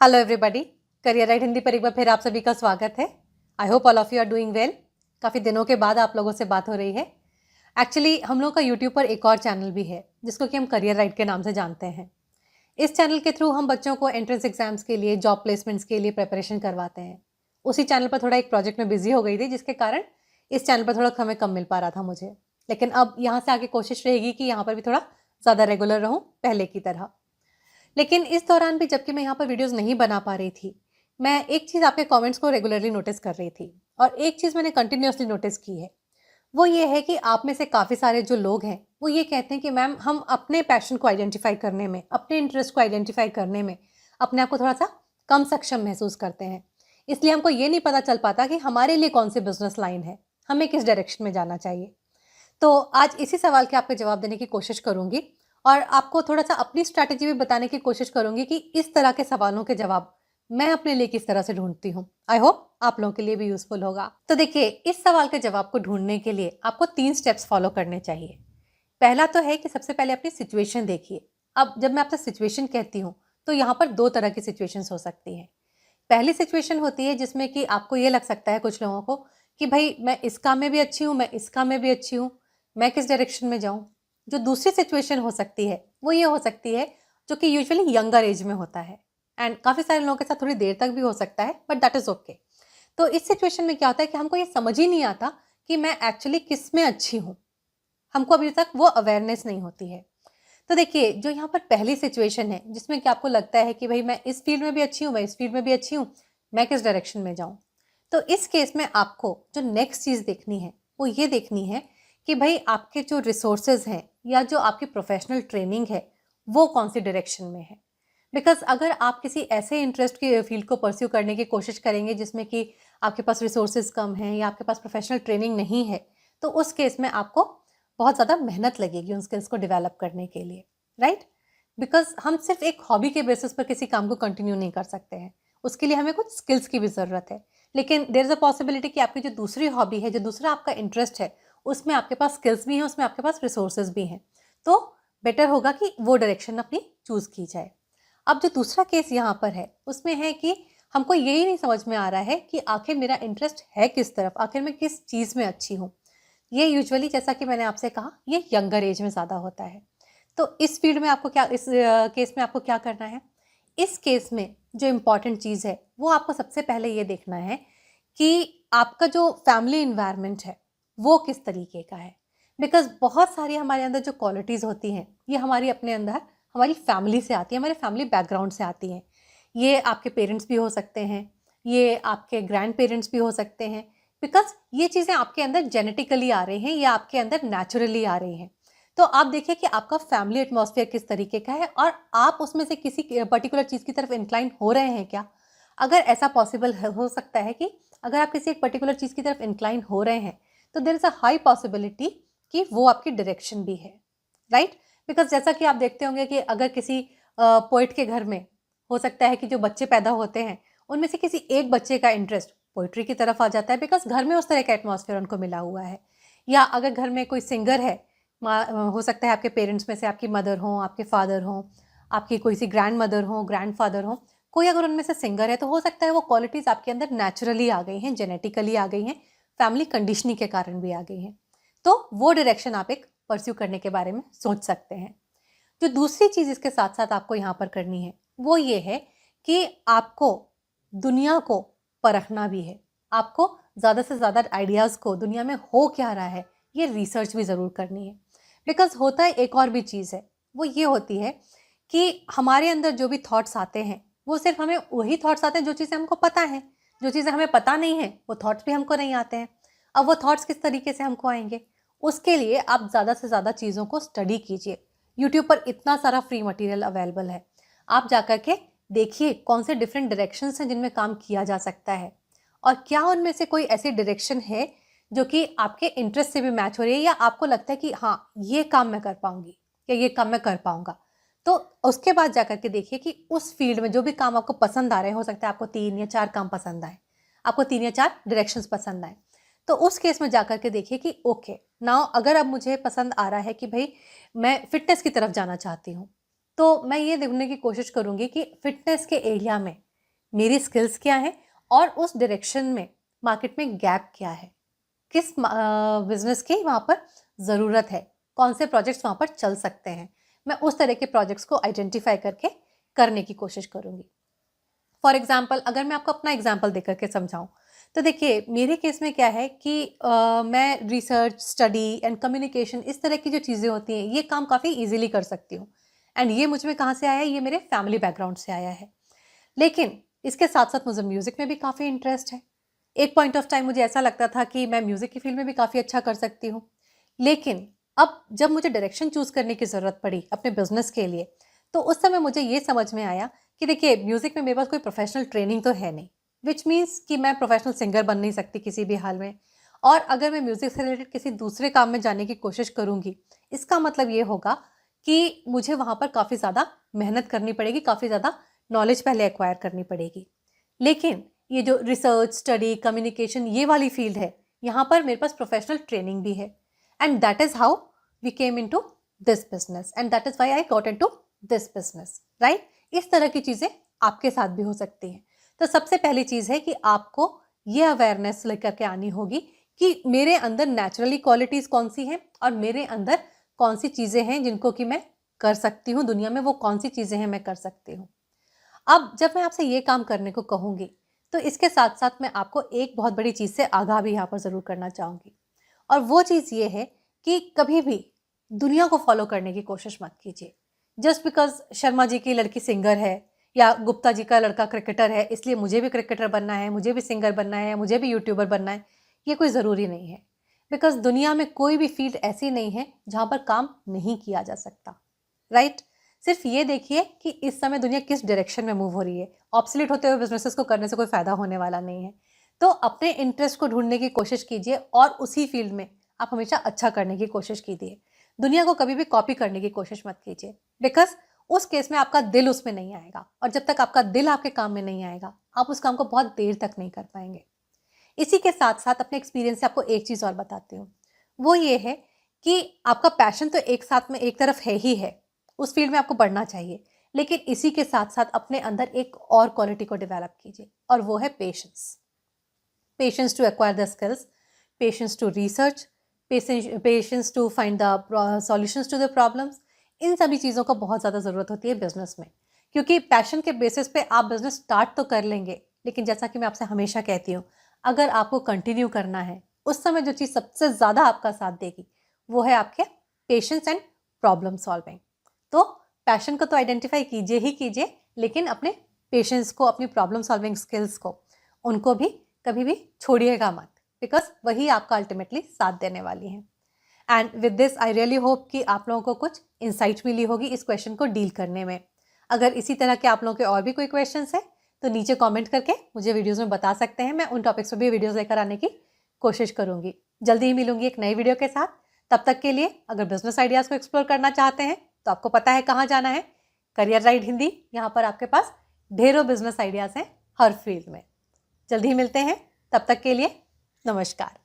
Hello everybody, career right Hindi पर एक बार फिर आप सभी का स्वागत है। I hope all of you are doing well. काफ़ी दिनों के बाद आप लोगों से बात हो रही है। एक्चुअली हम लोग का यूट्यूब पर एक और चैनल भी है जिसको कि हम करियर राइट के नाम से जानते हैं। इस चैनल के थ्रू हम बच्चों को एंट्रेंस एग्जाम्स के लिए, जॉब प्लेसमेंट्स के लिए प्रिपरेशन करवाते हैं। उसी चैनल पर थोड़ा एक प्रोजेक्ट में बिजी हो गई थी जिसके कारण इस चैनल पर थोड़ा समय कम मिल पा रहा था मुझे। लेकिन अब यहाँ से आगे कोशिश रहेगी कि यहाँ पर भी थोड़ा ज़्यादा रेगुलर रहूँ पहले की तरह। लेकिन इस दौरान भी जबकि मैं यहाँ पर वीडियोस नहीं बना पा रही थी, मैं एक चीज़ आपके कमेंट्स को रेगुलरली नोटिस कर रही थी और एक चीज़ मैंने कंटिन्यूअसली नोटिस की है। वो ये है कि आप में से काफ़ी सारे जो लोग हैं वो ये कहते हैं कि मैम हम अपने पैशन को आइडेंटिफाई करने में, अपने इंटरेस्ट को आइडेंटिफाई करने में अपने आप को थोड़ा सा कम सक्षम महसूस करते हैं। इसलिए हमको ये नहीं पता चल पाता कि हमारे लिए कौन सी बिजनेस लाइन है, हमें किस डायरेक्शन में जाना चाहिए। तो आज इसी सवाल के आपको जवाब देने की कोशिश करूंगी और आपको थोड़ा सा अपनी स्ट्रैटेजी भी बताने की कोशिश करूंगी कि इस तरह के सवालों के जवाब मैं अपने लिए किस तरह से ढूंढती हूँ। आई होप आप लोगों के लिए भी यूजफुल होगा। तो देखिए, इस सवाल के जवाब को ढूंढने के लिए आपको 3 स्टेप्स फॉलो करने चाहिए। पहला तो है कि सबसे पहले अपनी सिचुएशन देखिए। अब जब मैं आपसे सिचुएशन कहती हूँ तो यहाँ पर 2 तरह की सिचुएशंस हो सकती हैं। पहली सिचुएशन होती है जिसमें कि आपको ये लग सकता है कुछ लोगों को कि भाई मैं इस काम में भी अच्छी हूँ, मैं इस काम में भी अच्छी हूँ, मैं किस डायरेक्शन में जाऊँ। जो दूसरी सिचुएशन हो सकती है वो ये हो सकती है, जो कि यूजुअली यंगर एज में होता है एंड काफ़ी सारे लोगों के साथ थोड़ी देर तक भी हो सकता है, बट दैट इज़ ओके। तो इस सिचुएशन में क्या होता है कि हमको ये समझ ही नहीं आता कि मैं एक्चुअली किस में अच्छी हूँ। हमको अभी तक वो अवेयरनेस नहीं होती है। तो देखिए, जो यहाँ पर पहली सिचुएशन है जिसमें कि आपको लगता है कि भाई मैं इस फील्ड में भी अच्छी हूँ, मैं इस फील्ड में भी अच्छी हूँ, मैं किस डायरेक्शन में जाऊँ। तो इस केस में आपको जो नेक्स्ट चीज़ देखनी है वो ये देखनी है कि भाई आपके जो रिसोर्सेज हैं या जो आपकी प्रोफेशनल ट्रेनिंग है वो कौन सी डायरेक्शन में है। बिकॉज अगर आप किसी ऐसे इंटरेस्ट की फील्ड को परस्यू करने की कोशिश करेंगे जिसमें कि आपके पास रिसोर्सेज कम हैं या आपके पास प्रोफेशनल ट्रेनिंग नहीं है, तो उस केस में आपको बहुत ज़्यादा मेहनत लगेगी उन स्किल्स को डेवलप करने के लिए, राइट। बिकॉज हम सिर्फ एक हॉबी के बेसिस पर किसी काम को कंटिन्यू नहीं कर सकते हैं, उसके लिए हमें कुछ स्किल्स की भी ज़रूरत है। लेकिन देयर इज़ अ पॉसिबिलिटी कि आपकी जो दूसरी हॉबी है, जो दूसरा आपका इंटरेस्ट है, उसमें आपके पास स्किल्स भी हैं, उसमें आपके पास रिसोर्सेज भी हैं। तो बेटर होगा कि वो डायरेक्शन अपनी चूज़ की जाए। अब जो दूसरा केस यहाँ पर है उसमें है कि हमको यही नहीं समझ में आ रहा है कि आखिर मेरा इंटरेस्ट है किस तरफ, आखिर मैं किस चीज़ में अच्छी हूँ। ये यूजुअली, जैसा कि मैंने आपसे कहा, ये यंगर एज में ज़्यादा होता है। तो इस फील्ड में आपको क्या, इस केस में आपको क्या करना है? इस केस में जो इम्पॉर्टेंट चीज़ है वो आपको सबसे पहले ये देखना है कि आपका जो फैमिली इन्वायरमेंट है वो किस तरीके का है। बिकॉज बहुत सारी हमारे अंदर जो क्वालिटीज़ होती हैं ये हमारी अपने अंदर हमारी फैमिली से आती है, हमारे फैमिली बैकग्राउंड से आती हैं। ये आपके पेरेंट्स भी हो सकते हैं, ये आपके ग्रैंड पेरेंट्स भी हो सकते हैं। बिकॉज ये चीज़ें आपके अंदर जेनेटिकली आ रही हैं या आपके अंदर नेचुरली आ रही हैं। तो आप देखिए कि आपका फैमिली एटमॉस्फेयर किस तरीके का है और आप उसमें से किसी पर्टिकुलर चीज़ की तरफ इंक्लाइन हो रहे हैं क्या। अगर ऐसा पॉसिबल हो सकता है कि अगर आप किसी एक पर्टिकुलर चीज़ की तरफ इंक्लाइन हो रहे हैं तो there is a high possibility कि वो आपकी डायरेक्शन भी है, राइट। बिकॉज जैसा कि आप देखते होंगे कि अगर किसी पोइट के घर में हो सकता है कि जो बच्चे पैदा होते हैं उनमें से किसी एक बच्चे का इंटरेस्ट पोइट्री की तरफ आ जाता है, बिकॉज घर में उस तरह का एटमॉस्फेयर उनको मिला हुआ है। या अगर घर में कोई सिंगर है, हो सकता है आपके पेरेंट्स में से आपकी मदर हो, आपके फादर हो, आपकी कोई सी ग्रैंड मदर हो, ग्रैंड फादर हो, कोई अगर उनमें से सिंगर है तो हो सकता है वो क्वालिटीज़ आपके अंदर नेचुरली आ गई हैं, जेनेटिकली आ गई हैं, फैमिली कंडीशनिंग के कारण भी आ गई हैं। तो वो डायरेक्शन आप एक परस्यू करने के बारे में सोच सकते हैं। जो दूसरी चीज़ इसके साथ साथ आपको यहाँ पर करनी है वो ये है कि आपको दुनिया को परखना भी है। आपको ज़्यादा से ज़्यादा आइडियाज़ को, दुनिया में हो क्या रहा है, ये रिसर्च भी ज़रूर करनी है। बिकॉज होता है एक और भी चीज़ है, वो ये होती है कि हमारे अंदर जो भी थॉट्स आते हैं वो सिर्फ हमें वही थॉट्स आते हैं जो चीज़ें हमको पता है। जो चीज़ें हमें पता नहीं है वो थॉट्स भी हमको नहीं आते हैं। अब वो थॉट्स किस तरीके से हमको आएंगे, उसके लिए आप ज़्यादा से ज़्यादा चीज़ों को स्टडी कीजिए। यूट्यूब पर इतना सारा फ्री मटेरियल अवेलेबल है, आप जाकर के देखिए कौन से डिफरेंट डायरेक्शंस हैं जिनमें काम किया जा सकता है और क्या उनमें से कोई ऐसी डायरेक्शन है जो कि आपके इंटरेस्ट से भी मैच हो रही है या आपको लगता है कि हाँ ये काम मैं कर पाऊंगी या ये काम मैं कर पाऊंगा। तो उसके बाद जाकर के देखिए कि उस फील्ड में जो भी काम आपको पसंद आ रहे हैं, हो सकता है आपको 3 या 4 काम पसंद आए, आपको 3 या 4 डायरेक्शंस पसंद आए, तो उस केस में जाकर के देखिए कि ओके नाउ अगर अब मुझे पसंद आ रहा है कि भाई मैं फिटनेस की तरफ जाना चाहती हूँ, तो मैं ये देखने की कोशिश करूँगी कि फिटनेस के एरिया में मेरी स्किल्स क्या हैं और उस डायरेक्शन में मार्केट में गैप क्या है, किस बिजनेस की वहाँ पर ज़रूरत है, कौन से प्रोजेक्ट्स वहाँ पर चल सकते हैं। मैं उस तरह के प्रोजेक्ट्स को आइडेंटिफाई करके करने की कोशिश करूँगी। फॉर एग्जाम्पल अगर मैं आपको अपना एग्जाम्पल देकर के समझाऊँ तो देखिए मेरे केस में क्या है कि मैं रिसर्च, स्टडी एंड कम्युनिकेशन, इस तरह की जो चीज़ें होती हैं ये काम काफ़ी इजीली कर सकती हूँ। एंड ये मुझ में कहाँ से आया है? ये मेरे फैमिली बैकग्राउंड से आया है। लेकिन इसके साथ साथ मुझे म्यूज़िक में भी काफ़ी इंटरेस्ट है। एक पॉइंट ऑफ टाइम मुझे ऐसा लगता था कि मैं म्यूज़िक की फील्ड में भी काफ़ी अच्छा कर सकती हूँ। लेकिन अब जब मुझे डायरेक्शन चूज़ करने की ज़रूरत पड़ी अपने बिज़नेस के लिए, तो उस समय मुझे ये समझ में आया कि देखिए म्यूज़िक में मेरे पास कोई प्रोफेशनल ट्रेनिंग तो है नहीं, विच मीन्स कि मैं प्रोफेशनल सिंगर बन नहीं सकती किसी भी हाल में। और अगर मैं म्यूज़िक से रिलेटेड किसी दूसरे काम में जाने की कोशिश करूँगी, इसका मतलब ये होगा कि मुझे वहाँ पर काफ़ी ज़्यादा मेहनत करनी पड़ेगी, काफ़ी ज़्यादा नॉलेज पहले एक्वायर करनी पड़ेगी। लेकिन ये जो रिसर्च, स्टडी, कम्युनिकेशन ये वाली फील्ड है, यहाँ पर मेरे पास प्रोफेशनल ट्रेनिंग भी है। And that is how we came into this business and that is why I got into this business, right? इस तरह की चीज़ें आपके साथ भी हो सकती हैं। तो सबसे पहली चीज़ है कि आपको ये अवेयरनेस लेकर के आनी होगी कि मेरे अंदर नेचुरली क्वालिटीज़ कौन सी हैं और मेरे अंदर कौन सी चीज़ें हैं जिनको कि मैं कर सकती हूँ दुनिया में, वो कौन सी चीज़ें हैं मैं कर सकती हूँ। अब जब मैं आपसे ये काम करने को कहूँगी, तो इसके साथ-साथ मैं आपको एक बहुत बड़ी चीज़ से आगाह भी यहाँ पर ज़रूर करना चाहूँगी। और वो चीज़ ये है कि कभी भी दुनिया को फ़ॉलो करने की कोशिश मत कीजिए। जस्ट बिकॉज़ शर्मा जी की लड़की सिंगर है या गुप्ता जी का लड़का क्रिकेटर है, इसलिए मुझे भी क्रिकेटर बनना है, मुझे भी सिंगर बनना है, मुझे भी यूट्यूबर बनना है, ये कोई ज़रूरी नहीं है। बिकॉज़ दुनिया में कोई भी फ़ील्ड ऐसी नहीं है, जहाँ पर काम नहीं किया जा सकता, राइट? सिर्फ ये देखिए कि इस समय दुनिया किस डायरेक्शन में मूव हो रही है। ऑब्सोलीट होते हुए बिजनेसेस को करने से कोई फ़ायदा होने वाला नहीं है। तो अपने इंटरेस्ट को ढूँढने की कोशिश कीजिए और उसी फ़ील्ड में आप हमेशा अच्छा करने की कोशिश कीजिए। दुनिया को कभी भी कॉपी करने की कोशिश मत कीजिए, बिकॉज़ उस केस में आपका दिल उसमें नहीं आएगा और जब तक आपका दिल आपके काम में नहीं आएगा, आप उस काम को बहुत देर तक नहीं कर पाएँगे। इसी के साथ-साथ अपने एक्सपीरियंस से आपको एक चीज़ और बताती हूँ। वो ये है कि आपका पैशन तो एक साथ में एक तरफ है ही है, उस फील्ड में आपको बढ़ना चाहिए। लेकिन इसी के साथ-साथ अपने अंदर एक और क्वालिटी को डेवलप कीजिए और वो है patience. Patience to acquire the skills, patience to research, patience to find the solutions to the problems. इन सभी चीज़ों को बहुत ज़्यादा ज़रूरत होती है बिज़नेस में। क्योंकि पैशन के बेसिस पे आप बिज़नेस स्टार्ट तो कर लेंगे, लेकिन जैसा कि मैं आपसे हमेशा कहती हूँ, अगर आपको कंटिन्यू करना है, उस समय जो चीज़ सबसे ज़्यादा आपका साथ देगी, वो है आपके पेशेंस एंड प्रॉब्लम सॉल्विंग। तो पैशन को तो आइडेंटिफाई कीजिए ही कीजिए, लेकिन अपने पेशेंस को, अपनी प्रॉब्लम सॉल्विंग स्किल्स को, उनको भी कभी भी छोड़िएगा मत, बिकॉज वही आपका अल्टीमेटली साथ देने वाली हैं। And with this I really hope कि आप लोगों को कुछ इंसाइट मिली होगी इस क्वेश्चन को डील करने में। अगर इसी तरह के आप लोगों के और भी कोई क्वेश्चंस हैं तो नीचे कमेंट करके मुझे वीडियोस में बता सकते हैं। मैं उन टॉपिक्स पर भी वीडियोस लेकर आने की कोशिश करूंगी। जल्दी ही मिलूंगी एक नई वीडियो के साथ। तब तक के लिए अगर बिजनेस आइडियाज़ को एक्सप्लोर करना चाहते हैं तो आपको पता है कहाँ जाना है। करियर राइड हिंदी, यहाँ पर आपके पास ढेरों बिजनेस आइडियाज़ हैं हर फील्ड में। जल्दी ही मिलते हैं, तब तक के लिए नमस्कार।